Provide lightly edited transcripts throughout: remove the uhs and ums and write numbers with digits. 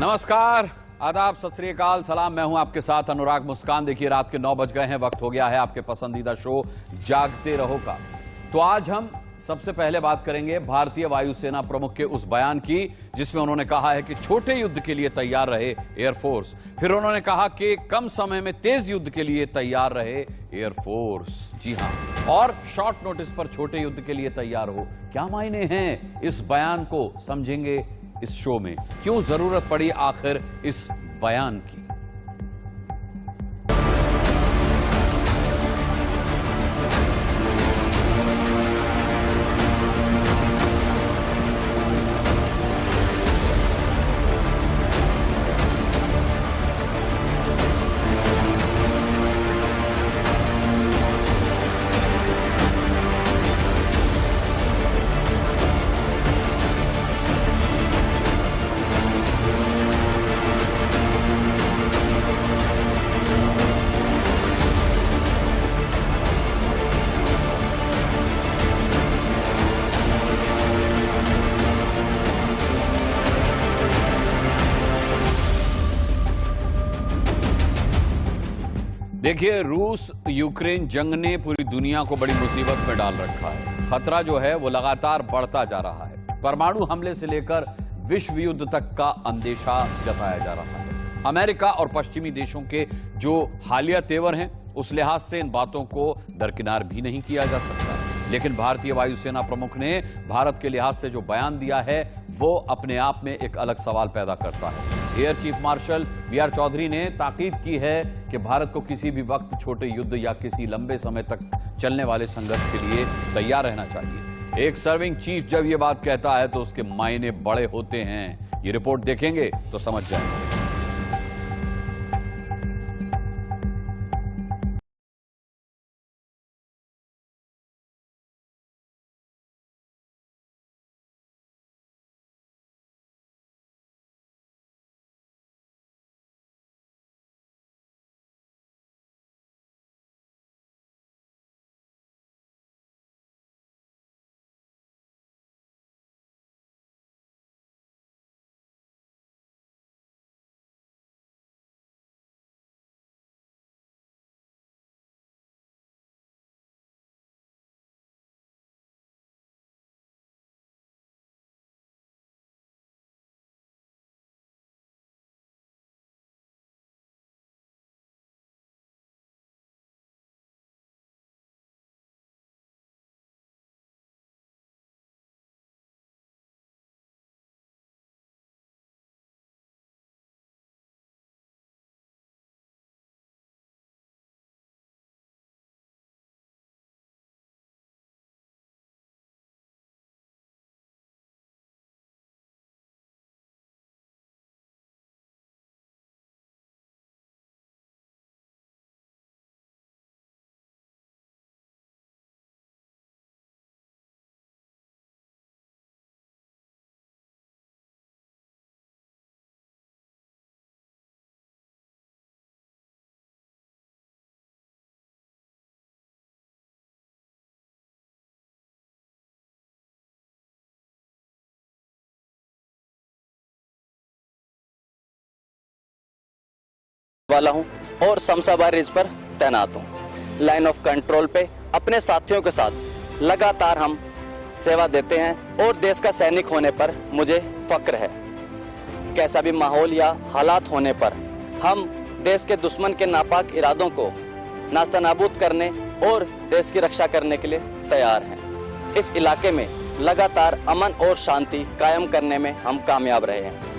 नमस्कार, आदाब, सत श्री अकाल, सलाम। मैं हूं आपके साथ अनुराग मुस्कान। देखिए, रात के 9 बज गए हैं। वक्त हो गया है आपके पसंदीदा शो जागते रहो का। तो आज हम सबसे पहले बात करेंगे भारतीय वायुसेना प्रमुख के उस बयान की जिसमें उन्होंने कहा है कि छोटे युद्ध के लिए तैयार रहे एयरफोर्स। फिर उन्होंने कहा कि कम समय में तेज युद्ध के लिए तैयार रहे एयरफोर्स। जी हां, और शॉर्ट नोटिस पर छोटे युद्ध के लिए तैयार हो। क्या मायने हैं इस बयान को, समझेंगे इस शो में। क्यों जरूरत पड़ी आखिर इस बयान की। देखिए, रूस यूक्रेन जंग ने पूरी दुनिया को बड़ी मुसीबत में डाल रखा है। खतरा जो है वो लगातार बढ़ता जा रहा है। परमाणु हमले से लेकर विश्व युद्ध तक का अंदेशा जताया जा रहा है। अमेरिका और पश्चिमी देशों के जो हालिया तेवर हैं, उस लिहाज से इन बातों को दरकिनार भी नहीं किया जा सकता। लेकिन भारतीय वायुसेना प्रमुख ने भारत के लिहाज से जो बयान दिया है वो अपने आप में एक अलग सवाल पैदा करता है। Air chief marshal V R. Chaudhary ने ताकीद की है कि भारत को किसी भी वक्त छोटे युद्ध या किसी लंबे समय तक चलने वाले संघर्ष के लिए तैयार रहना चाहिए। एक सर्विंग चीफ जब ये बात कहता है तो उसके मायने बड़े होते हैं। ये रिपोर्ट देखेंगे तो समझ जाएंगे। वाला हूं और शमशाबाद रेंज पर तैनात हूं। लाइन ऑफ कंट्रोल पे अपने साथियों के साथ लगातार हम सेवा देते हैं और देश का सैनिक होने पर मुझे फक्र है। कैसा भी माहौल या हालात होने पर हम देश के दुश्मन के नापाक इरादों को नास्तनाबूद करने और देश की रक्षा करने के लिए तैयार हैं। इस इलाके में लगातार अमन और शांति कायम करने में हम कामयाब रहे हैं।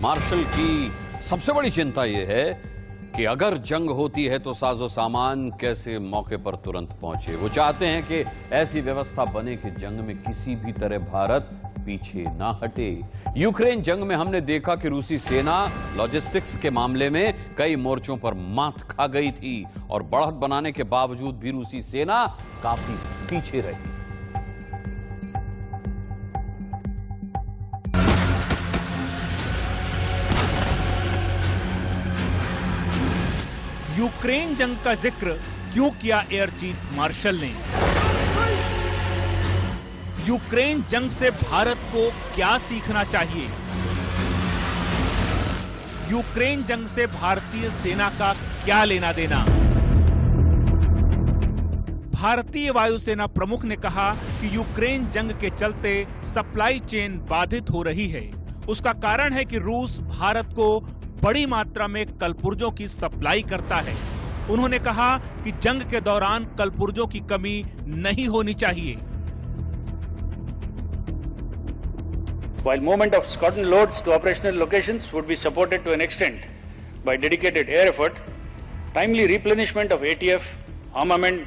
मार्शल की सबसे बड़ी चिंता यह है कि अगर जंग होती है तो साजो सामान कैसे मौके पर तुरंत पहुंचे। वो चाहते हैं कि ऐसी व्यवस्था बने कि जंग में किसी भी तरह भारत पीछे ना हटे। यूक्रेन जंग में हमने देखा कि रूसी सेना लॉजिस्टिक्स के मामले में कई मोर्चों पर मात खा गई थी और बढ़त बनाने के बावजूद भी रूसी सेना काफी पीछे रही। यूक्रेन जंग का जिक्र क्यों किया एयर चीफ मार्शल ने? यूक्रेन जंग से भारत को क्या सीखना चाहिए? यूक्रेन जंग से भारतीय सेना का क्या लेना देना? भारतीय वायुसेना प्रमुख ने कहा कि यूक्रेन जंग के चलते सप्लाई चेन बाधित हो रही है। उसका कारण है कि रूस भारत को बड़ी मात्रा में कलपुर्जों की सप्लाई करता है। उन्होंने कहा कि जंग के दौरान कलपुर्जों की कमी नहीं होनी चाहिए। While movement of squadron loads to operational locations would be supported to an extent by dedicated air effort, timely replenishment of ATF, armament,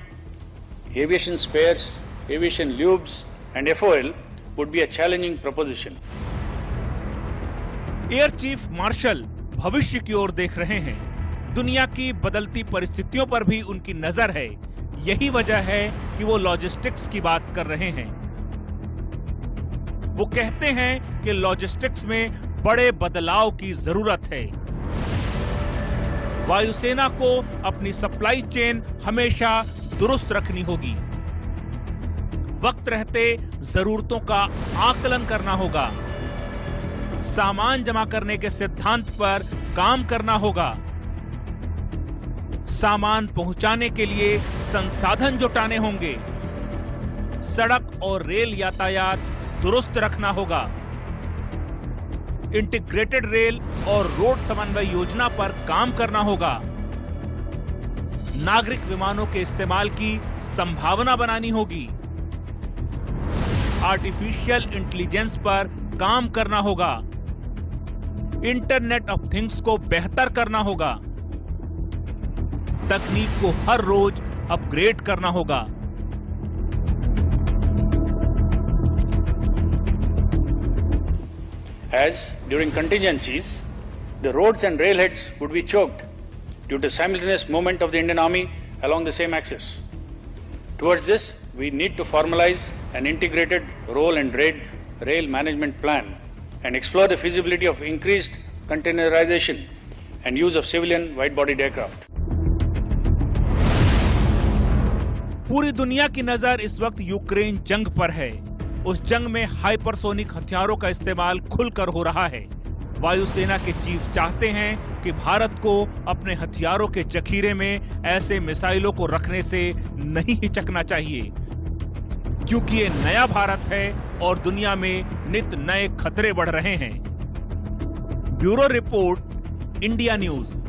aviation spares, aviation lubes and FOL would be a challenging proposition. Air chief martial भविष्य की ओर देख रहे हैं। दुनिया की बदलती परिस्थितियों पर भी उनकी नजर है। यही वजह है कि वो लॉजिस्टिक्स की बात कर रहे हैं। वो कहते हैं कि लॉजिस्टिक्स में बड़े बदलाव की जरूरत है। वायुसेना को अपनी सप्लाई चेन हमेशा दुरुस्त रखनी होगी। वक्त रहते जरूरतों का आकलन करना होगा। सामान जमा करने के सिद्धांत पर काम करना होगा। सामान पहुंचाने के लिए संसाधन जुटाने होंगे। सड़क और रेल यातायात दुरुस्त रखना होगा। इंटीग्रेटेड रेल और रोड समन्वय योजना पर काम करना होगा। नागरिक विमानों के इस्तेमाल की संभावना बनानी होगी। आर्टिफिशियल इंटेलिजेंस पर काम करना होगा। इंटरनेट ऑफ थिंग्स को बेहतर करना होगा। तकनीक को हर रोज अपग्रेड करना होगा। As during contingencies, the roads and railheads would be choked due to simultaneous movement of the Indian Army along the same axis. Towards this, we need to formalize an integrated roll and rail management plan and explore the feasibility of increased containerization and use of civilian wide-bodied aircraft. पूरी दुनिया की नजर इस वक्त Ukraine जंग पर है। उस जंग में हाइपरसोनिक हथियारों का इस्तेमाल खुलकर हो रहा है। वायुसेना के चीफ चाहते हैं कि भारत को अपने हथियारों के जखीरे में ऐसे मिसाइलों को रखने से नहीं हिचकना चाहिए, क्योंकि ये नया भारत है और दुनिया में नित नए खतरे बढ़ रहे हैं। Bureau report, India news.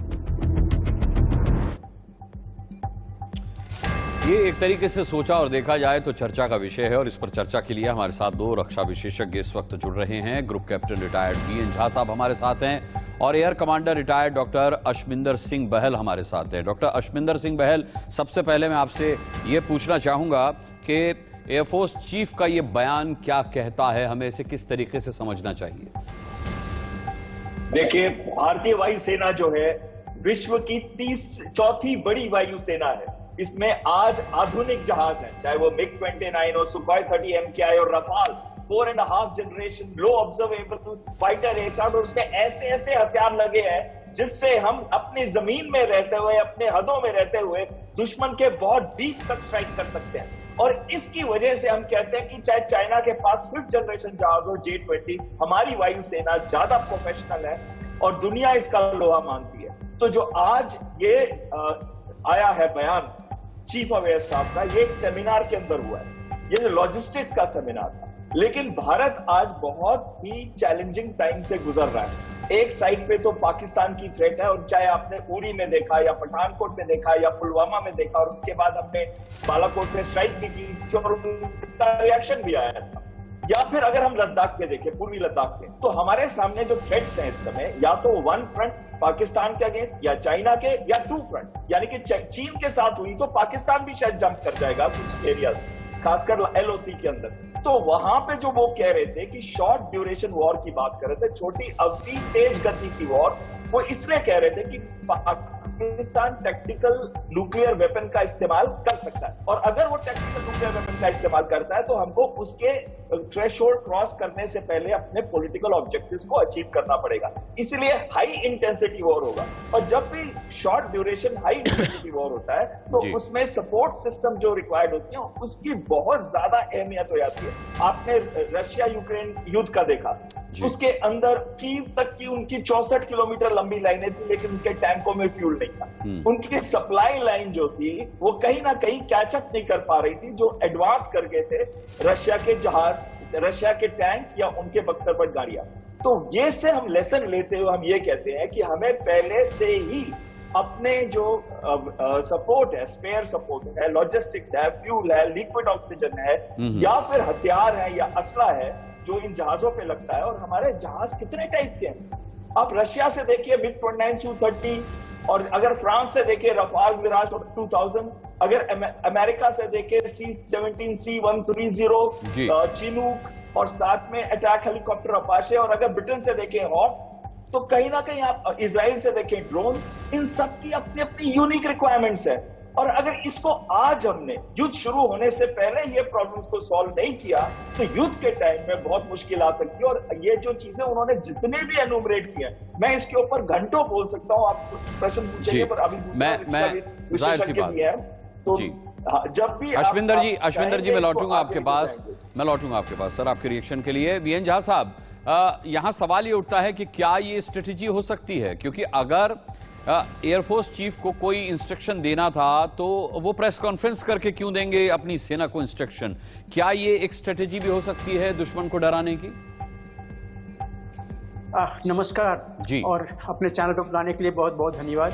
ये एक तरीके से सोचा और देखा जाए तो चर्चा का विषय है और इस पर चर्चा के लिए हमारे साथ दो रक्षा विशेषज्ञ इस वक्त जुड़ रहे हैं। Group captain retired BN Jha साहब हमारे साथ हैं और air commander retired doctor Ashminder Singh Bahal हमारे साथ हैं। डॉक्टर अशमिंदर सिंह बहल, सबसे पहले मैं आपसे ये पूछना चाहूंगा कि एयरफोर्स चीफ का ये बयान क्या कहता है, हमें इसे किस तरीके से समझना चाहिए? देखिए, भारतीय वायुसेना जो है विश्व की चौथी बड़ी वायुसेना है। इसमें आज आधुनिक जहाज हैं, चाहे वो मिग 29 हो, सुखोई 30 MKI और रफाल 4.5 जनरेशन लो ऑब्जर्वेबल फाइटर एयरक्राफ्ट, और उसमें ऐसे ऐसे हथियार लगे हैं जिससे हम अपनी जमीन में रहते हुए, अपने हदों में रहते हुए दुश्मन के बहुत डीप तक स्ट्राइक कर सकते हैं। और इसकी वजह से हम कहते हैं कि चाहे चाइना के पास 5th जनरेशन जहाज हो J-20, हमारी वायुसेना ज्यादा प्रोफेशनल है और दुनिया इसका लोहा मानती है। तो जो आज ये आया है बयान चीफ ऑफ एयर स्टाफ का, ये एक सेमिनार के अंदर हुआ है। ये लॉजिस्टिक्स का सेमिनार था, लेकिन भारत आज बहुत ही चैलेंजिंग टाइम से गुजर रहा है। एक साइड पे तो पाकिस्तान की थ्रेट है, और चाहे आपने उरी में देखा या पठानकोट में देखा या पुलवामा में देखा, और उसके बाद हमने बालाकोट में स्ट्राइक भी की और उनका रिएक्शन भी आया था। या फिर अगर हम लद्दाख पे देखें, पूर्वी लद्दाख पे, तो हमारे सामने जो थ्रेट्स हैं इस समय, या तो वन फ्रंट पाकिस्तान के अगेंस्ट, या चाइना के, या टू फ्रंट, यानी कि चीन के साथ हुई तो पाकिस्तान भी शायद जंप कर जाएगा कुछ एरियाज, खासकर एलओसी के अंदर। तो वहां पे जो वो कह रहे थे कि शॉर्ट ड्यूरेशन वॉर की बात कर रहे थे, छोटी अवधि तेज गति की वॉर, वो इसलिए कह रहे थे कि पाकिस्तान टैक्टिकल न्यूक्लियर वेपन का इस्तेमाल कर सकता है, और अगर वो टैक्टिकल न्यूक्लियर वेपन का इस्तेमाल करता है तो हमको उसके थ्रेशोल्ड क्रॉस करने से पहले अपने पॉलिटिकल ऑब्जेक्टिव्स को अचीव करना पड़ेगा। इसलिए हाई इंटेंसिटी वॉर होगा, और जब भी short duration high intensity war होता है तो उसमें सपोर्ट सिस्टम जो रिक्वायर्ड होती है उसकी बहुत ज्यादा अहमियत हो जाती है। आपने रशिया यूक्रेन युद्ध का देखा, उसके अंदर कीव तक की उनकी 64 किलोमीटर लंबी लाइनें थी, लेकिन उनके टैंकों में फ्यूल नहीं था। उनकी सप्लाई लाइन जो थी वो कहीं ना कहीं कैचअप नहीं कर पा रही थी, जो एडवांस कर गए थे रशिया के जहाज, रशिया के टैंक या उनके बख्तरबंद गाड़ियां। तो ये से हम लेसन लेते हुए हम ये कहते हैं कि हमें पहले से ही अपने जो सपोर्ट है, स्पेयर सपोर्ट है, लॉजिस्टिक्स है, फ्यूल है, लिक्विड ऑक्सीजन है, या फिर हथियार है या असला है जो इन जहाजों पे लगता है। और हमारे जहाज कितने टाइप के हैं, आप रशिया से देखिए मिग-29 Su-30, और अगर फ्रांस से देखिए रफाल मिराज 2000, अगर अमेरिका से देखिए C-17, C-130 चिनूक, और साथ में अटैक हेलीकॉप्टर अपाचे, और अगर ब्रिटेन से देखें हॉक, तो कहीं ना कहीं आप इजराइल से देखें ड्रोन, इन सब की अपनी अपनी यूनिक रिक्वायरमेंट्स है। और अगर इसको आज हमने युद्ध शुरू होने से पहले ये प्रॉब्लम्स को सॉल्व नहीं किया तो युद्ध के टाइम में बहुत मुश्किल आ सकती है। और ये जो चीजें उन्होंने जितने भी एनुमरेट किए, मैं इसके ऊपर घंटों बोल सकता हूं, आप प्रश्न पूछेंगे पर अभी विशेषज्ञ भी है तो जब भी अश्विंदर जी मैं लौटूंगा आपके पास सर आपके रिएक्शन के लिए। वीएन झा साहब, यहां सवाल ये उठता है कि क्या ये स्ट्रेटेजी हो सकती है, क्योंकि अगर एयरफोर्स चीफ को कोई इंस्ट्रक्शन देना था तो वो प्रेस कॉन्फ्रेंस करके क्यों देंगे अपनी सेना को इंस्ट्रक्शन? क्या ये एक स्ट्रेटेजी भी हो सकती है दुश्मन को डराने की? नमस्कार जी, और अपने चैनल पर बुलाने के लिए बहुत बहुत धन्यवाद।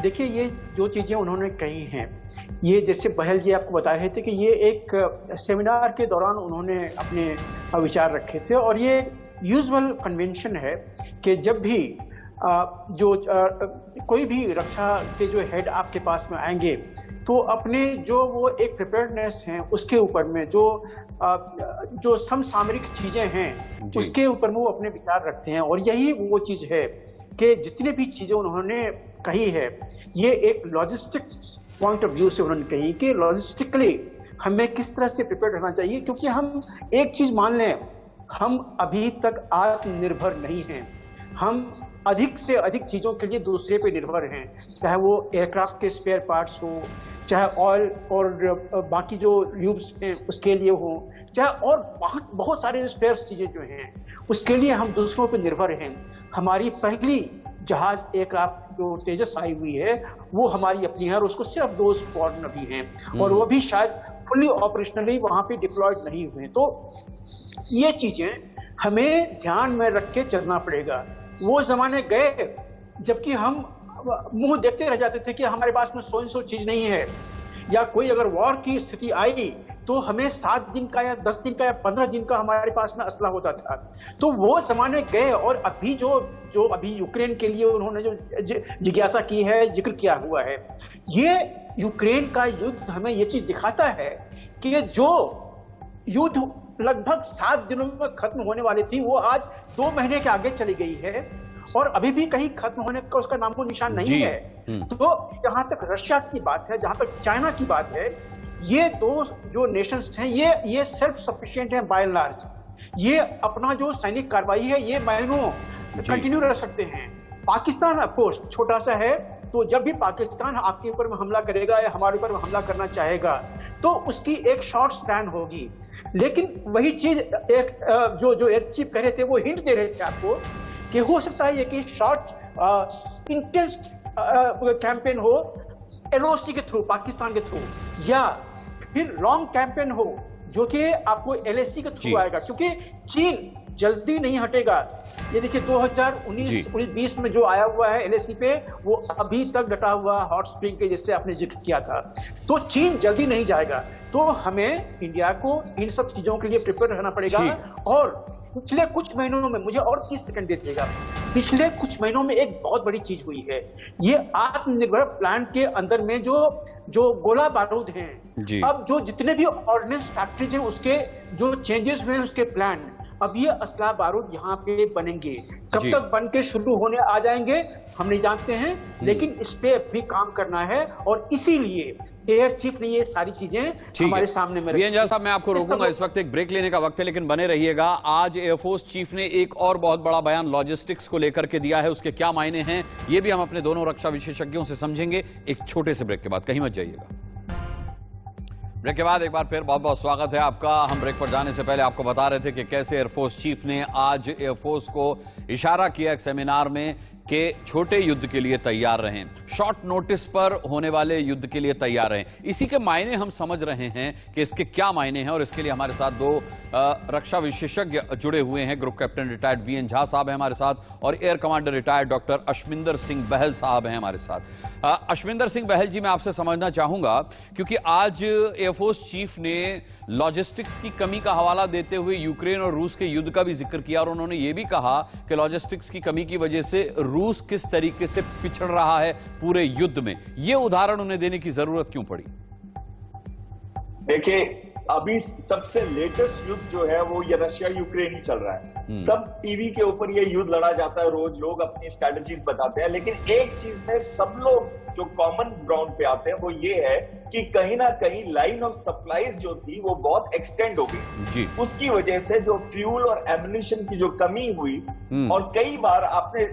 देखिए, ये जो चीजें उन्होंने कही हैं, ये जैसे बहल जी आपको बता रहे थे कि ये एक सेमिनार के दौरान उन्होंने अपने विचार रखे थे, और ये यूजुअल कन्वेंशन है कि जब भी कोई भी रक्षा के जो हेड आपके पास में आएंगे तो अपने जो वो एक प्रिपेयर्डनेस है उसके ऊपर में जो समसामरिक चीजें हैं उसके ऊपर में वो अपने विचार रखते हैं। और यही वो चीज है कि जितने भी चीजें उन्होंने कही है, ये एक लॉजिस्टिक्स पॉइंट ऑफ व्यू से उन्होंने कही कि लॉजिस्टिकली हमें किस तरह से प्रिपेयर रहना चाहिए। क्योंकि हम एक चीज मान लें, हम अभी तक आत्मनिर्भर नहीं हैं, हम अधिक से अधिक चीजों के लिए दूसरे पे निर्भर हैं, चाहे वो एयरक्राफ्ट के स्पेयर पार्ट्स हो, चाहे ऑयल और बाकी जो ट्यूब्स हैं उसके लिए हो, चाहे और बहुत सारे स्पेयर चीजें जो हैं उसके लिए हम दूसरों पे निर्भर हैं। हमारी पहली जहाज एयरक्राफ्ट जो तेजस आई हुई है वो हमारी अपनी है, और उसको सिर्फ 2 स्क्वाड्रन अभी हैं, और वो भी शायद फुल्ली ऑपरेशनली वहां पे डिप्लॉयड नहीं हुए। तो ये चीजें हमें ध्यान में रख के चलना पड़ेगा। वो जमाने गए जबकि हम मुंह देखते रह जाते थे कि हमारे पास में 100 चीज नहीं है, या कोई अगर वॉर की स्थिति आई तो हमें 7 दिन का या 10 दिन का या 15 दिन का हमारे पास में असला होता था। तो वो जमाने गए, और अभी जो अभी यूक्रेन के लिए उन्होंने जो जिज्ञासा की है, जिक्र किया हुआ है, ये यूक्रेन का युद्ध हमें ये चीज दिखाता है कि जो युद्ध लगभग 7 दिनों में खत्म होने वाली थी वो आज 2 महीने के आगे चली गई है, और अभी भी कहीं खत्म होने का उसका नामो निशान नहीं है। तो जहां तक रशिया की बात है, जहां तक चाइना की बात है, ये दो जो नेशंस हैं ये सेल्फ सफिशिएंट हैं बाय एंड लार्ज। ये अपना जो सैनिक कार्रवाई है ये महीनों कंटिन्यू रह सकते हैं। पाकिस्तान ऑफकोर्स छोटा सा है, तो जब भी पाकिस्तान आपके ऊपर में हमला करेगा या हमारे ऊपर में हमला करना चाहेगा तो उसकी एक शॉर्ट स्पैन होगी। लेकिन वही चीज एक जो एयर चीफ कह रहे थे, वो हिंट दे रहे थे आपको कि हो सकता है ये कि शॉर्ट इंटेंस कैंपेन हो एलओसी के थ्रू, पाकिस्तान के थ्रू, या फिर लॉन्ग कैंपेन हो जो कि आपको एलएसी के थ्रू आएगा। क्योंकि चीन जल्दी नहीं हटेगा। ये देखिए 2019-20 में जो आया हुआ है LAC पे, वो अभी तक डटा हुआ हॉट स्प्रिंग के, जिससे आपने जिक्र किया था। तो चीन जल्दी नहीं जाएगा, तो हमें इंडिया को इन सब चीजों के लिए प्रिपेयर रहना पड़ेगा। और पिछले कुछ महीनों में, मुझे और 30 सेकंड दीजिएगा, पिछले कुछ महीनों में एक बहुत बड़ी चीज हुई है। ये आत्मनिर्भर प्लांट के अंदर में जो गोला बारूद हैं, अब जो जितने भी ऑर्डिनेंस फैक्ट्रीज हैं, उसके जो चेंजेस हुए हैं उसके प्लान, अब ये असला बारूद यहाँ पे बनेंगे। कब तक बन के शुरू होने आ जाएंगे हम नहीं जानते हैं, लेकिन इस पे भी काम करना है। और इसीलिए एयर चीफ ने ये सारी चीजें हमारे सामने में वीएन झा साहब, मैं आपको रोकूंगा, इस वक्त एक ब्रेक लेने का वक्त है, लेकिन बने रहिएगा। आज एयरफोर्स चीफ ने एक और बहुत बड़ा बयान लॉजिस्टिक्स को लेकर के दिया है, उसके क्या मायने हैं ये भी हम अपने दोनों रक्षा विशेषज्ञों से समझेंगे एक छोटे से ब्रेक के बाद। कहीं मत जाइएगा। ब्रेक के बाद एक बार फिर बहुत बहुत स्वागत है आपका। हम ब्रेक पर जाने से पहले आपको बता रहे थे कि कैसे एयरफोर्स चीफ ने आज एयरफोर्स को इशारा किया एक सेमिनार में कि छोटे युद्ध के लिए तैयार रहें, शॉर्ट नोटिस पर होने वाले युद्ध के लिए तैयार रहें। इसी के मायने हम समझ रहे हैं कि इसके क्या मायने हैं, और इसके लिए हमारे साथ दो रक्षा विशेषज्ञ जुड़े हुए हैं। Group captain retired VN Jha साहब हैं हमारे साथ, और air commander retired doctor Ashminder Singh Bahal साहब हैं हमारे साथ। अशमिंदर सिंह बहल जी, मैं आपसे समझना चाहूंगा, क्योंकि आज एयरफोर्स चीफ ने लॉजिस्टिक्स की कमी का हवाला देते हुए यूक्रेन और रूस के युद्ध का भी जिक्र किया, और उन्होंने ये भी कहा कि लॉजिस्टिक्स की कमी की वजह से रूस किस तरीके से पिछड़ रहा है पूरे युद्ध में। ये उदाहरण उन्हें देने की जरूरत क्यों पड़ी? देखिए, अभी सबसे लेटेस्ट युद्ध जो है वो ये रशिया यूक्रेन ही चल रहा है। सब टीवी के ऊपर ये युद्ध लड़ा जाता है, रोज लोग अपनी स्ट्रेटजीज बताते हैं, लेकिन एक चीज में सब लोग जो कॉमन ग्राउंड पे आते हैं वो ये है कि कहीं ना कहीं लाइन ऑफ सप्लाईज जो थी वो बहुत एक्सटेंड हो गई। उसकी वजह से जो फ्यूल और एम्युनिशन की जो कमी हुई, और कई बार आपने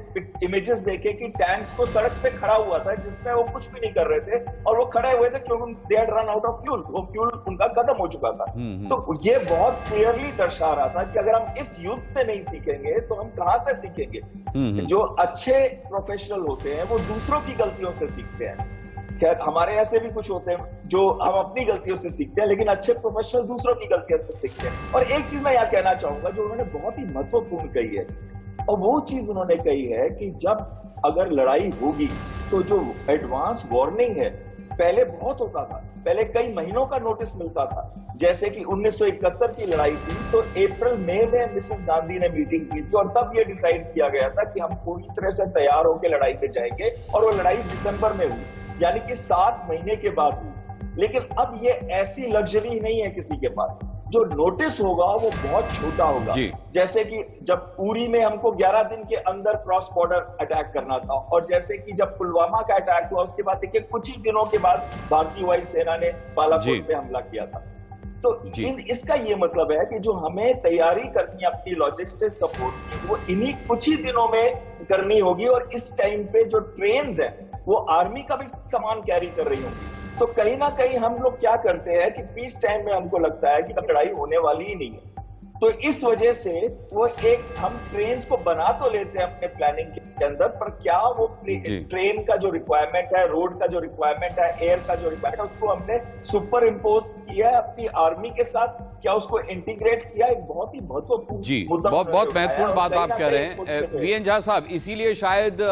इमेजेस देखे कि टैंक्स को सड़क पे खड़ा हुआ था जिसमें वो कुछ भी नहीं कर रहे थे, और वो खड़े हुए थे क्योंकि they had run out of fuel, वो फ्यूल उनका खत्म हो चुका था। तो ये बहुत क्लियरली दर्शा रहा था कि अगर हम इस युद्ध से नहीं सीखेंगे तो हम कहां से सीखेंगे। जो अच्छे प्रोफेशनल होते हैं वो दूसरों की गलतियों से सीखते हैं। खैर, हमारे ऐसे भी कुछ होते हैं जो हम अपनी गलतियों से सीखते हैं, लेकिन अच्छे प्रोफेशनल दूसरों की गलतियों से सीखते हैं। और एक चीज मैं यहाँ कहना चाहूंगा जो उन्होंने बहुत ही महत्वपूर्ण कही है, और वो चीज उन्होंने कही है कि जब अगर लड़ाई होगी तो जो एडवांस वार्निंग है, पहले बहुत होता था, पहले कई महीनों का नोटिस मिलता था। जैसे कि 1971 की लड़ाई थी तो अप्रैल मई में मिसेस गांधी ने मीटिंग की थी, और तब ये डिसाइड किया गया था कि हम पूरी तरह से तैयार होकर लड़ाई पे जाएंगे, और वो लड़ाई दिसंबर में हुई, यानी कि 7 महीने के बाद हुई। लेकिन अब ये ऐसी लग्जरी नहीं है किसी के पास, जो नोटिस होगा वो बहुत छोटा होगा। जैसे कि जब उरी में हमको 11 दिन के अंदर क्रॉस बॉर्डर अटैक करना था, और जैसे कि जब पुलवामा का अटैक हुआ उसके बाद देखिए कुछ ही दिनों के बाद भारतीय वायुसेना ने बालाकोट पे हमला किया था। तो इसका ये मतलब है कि जो हमें तैयारी करनी है अपनी लॉजिस्टिक सपोर्ट की, वो इन्हीं कुछ ही दिनों में करनी होगी। और इस टाइम पे जो ट्रेन्स हैं वो आर्मी का भी सामान कैरी कर रही होंगी। तो कहीं ना कहीं हम लोग क्या करते हैं कि पीस टाइम में हमको लगता है कि लड़ाई होने वाली ही नहीं है, तो इस वजह से वो एक हम ट्रेन को बना तो लेते हैं अपने प्लानिंग के अंदर, पर क्या वो ट्रेन का जो रिक्वायरमेंट है, रोड का जो रिक्वायरमेंट है, एयर का जो रिक्वायरमेंट है, उसको हमने सुपर इम्पोज किया है अपनी आर्मी के साथ, क्या उसको इंटीग्रेट किया? एक बहुत ही महत्वपूर्ण बहुत महत्वपूर्ण बात आप कह रहे हैं वीएन झा साहब। इसीलिए शायद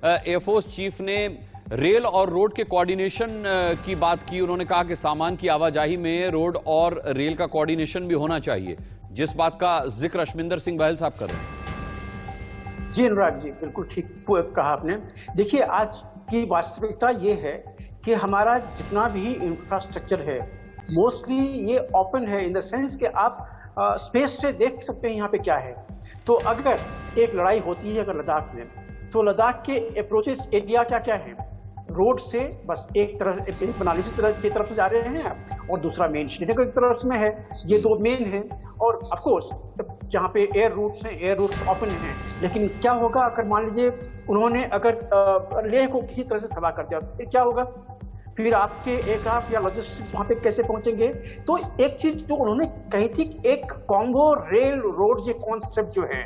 एयरफोर्स चीफ ने रेल और रोड के कोऑर्डिनेशन की बात की। उन्होंने कहा कि सामान की आवाजाही में रोड और रेल का कोऑर्डिनेशन भी होना चाहिए, जिस बात का जिक्र अशमिंदर सिंह बहल साहब कर रहे हैं। जी अनुराग जी, बिल्कुल ठीक कहा आपने। देखिए, आज की वास्तविकता ये है कि हमारा जितना भी इंफ्रास्ट्रक्चर है मोस्टली ये ओपन है, इन द सेंस कि आप स्पेस से देख सकते हैं यहाँ पे क्या है। तो अगर एक लड़ाई होती है अगर लद्दाख में, तो लद्दाख के अप्रोचेस एरिया क्या क्या है? रोड से बस एक तरफ मनाली की तरफ से जा रहे हैं, और दूसरा मेन श्रीनगर की तरफ में है। ये दो मेन हैं, और ऑफ कोर्स जहाँ पे एयर रूट्स हैं, एयर रूट्स ओपन हैं। लेकिन क्या होगा अगर मान लीजिए उन्होंने अगर लेह को किसी तरह से तबाह कर दिया, फिर क्या होगा? फिर आपके एयरक्राफ्ट या लॉजिस्टिक्स वहाँ पे कैसे पहुंचेंगे? तो एक चीज जो उन्होंने कही थी, एक कॉम्बो रेल रोड ये कॉन्सेप्ट जो है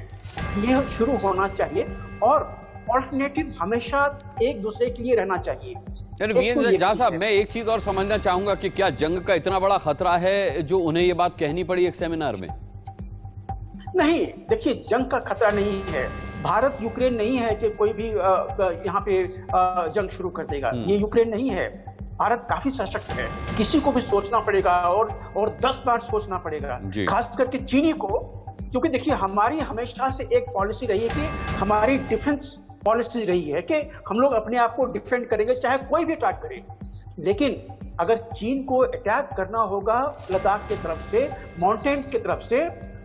ये शुरू होना चाहिए, और ऑल्टरनेटिव हमेशा एक दूसरे के लिए रहना चाहिए। वीएन झा साहब, मैं एक चीज और समझना चाहूंगा कि क्या जंग का इतना बड़ा खतरा है जो उन्हें ये बात कहनी पड़ी एक सेमिनार में? नहीं, देखिए जंग का खतरा नहीं है। भारत यूक्रेन नहीं है कि कोई भी यहाँ पे जंग शुरू कर देगा। ये यूक्रेन नहीं है। भारत काफी सशक्त है, किसी को भी सोचना पड़ेगा और 10 बार सोचना पड़ेगा, खास करके चीनी को, क्योंकि देखिए हमारी हमेशा से एक पॉलिसी रही है कि हमारी डिफेंस पॉलिसी रही है कि हम लोग अपने आप को डिफेंड करेंगे चाहे कोई भी अटैक करे। लेकिन अगर चीन को अटैक करना होगा लद्दाख की तरफ से, माउंटेन की तरफ से,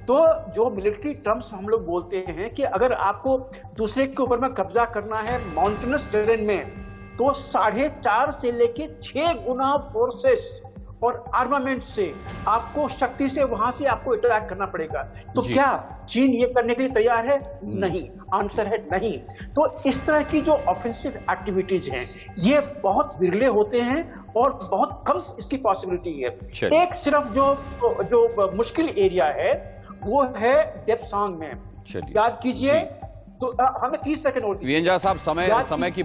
तो जो मिलिट्री टर्म्स हम लोग बोलते हैं कि अगर आपको दूसरे के ऊपर में कब्जा करना है माउंटेनस टेरेन में, तो 4.5 से लेके 6 गुना फोर्सेस और आर्मामेंट से आपको शक्ति से वहां से आपको अटैक करना पड़ेगा। तो क्या चीन ये करने के लिए तैयार है? नहीं, आंसर है नहीं। तो इस तरह की जो ऑफेंसिव एक्टिविटीज हैं ये बहुत विरले होते हैं और बहुत कम इसकी पॉसिबिलिटी है। एक सिर्फ जो मुश्किल एरिया है वो है डेप्सांग में। याद कीजिए, तो हमें 30 सेकंड और वीएनजा साहब, समय की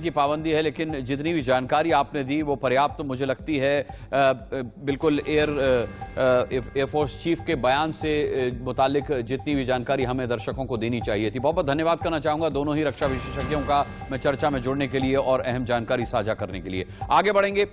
पाबंदी है, लेकिन जितनी भी जानकारी आपने दी वो पर्याप्त मुझे लगती है। बिल्कुल एयरफोर्स चीफ के बयान से मुतालिक जितनी भी जानकारी हमें दर्शकों को देनी चाहिए थी। बहुत बहुत धन्यवाद करना चाहूंगा दोनों ही रक्षा विशेषज्ञों का मैं चर्चा में जुड़ने के लिए और अहम जानकारी साझा करने के लिए। आगे बढ़ेंगे।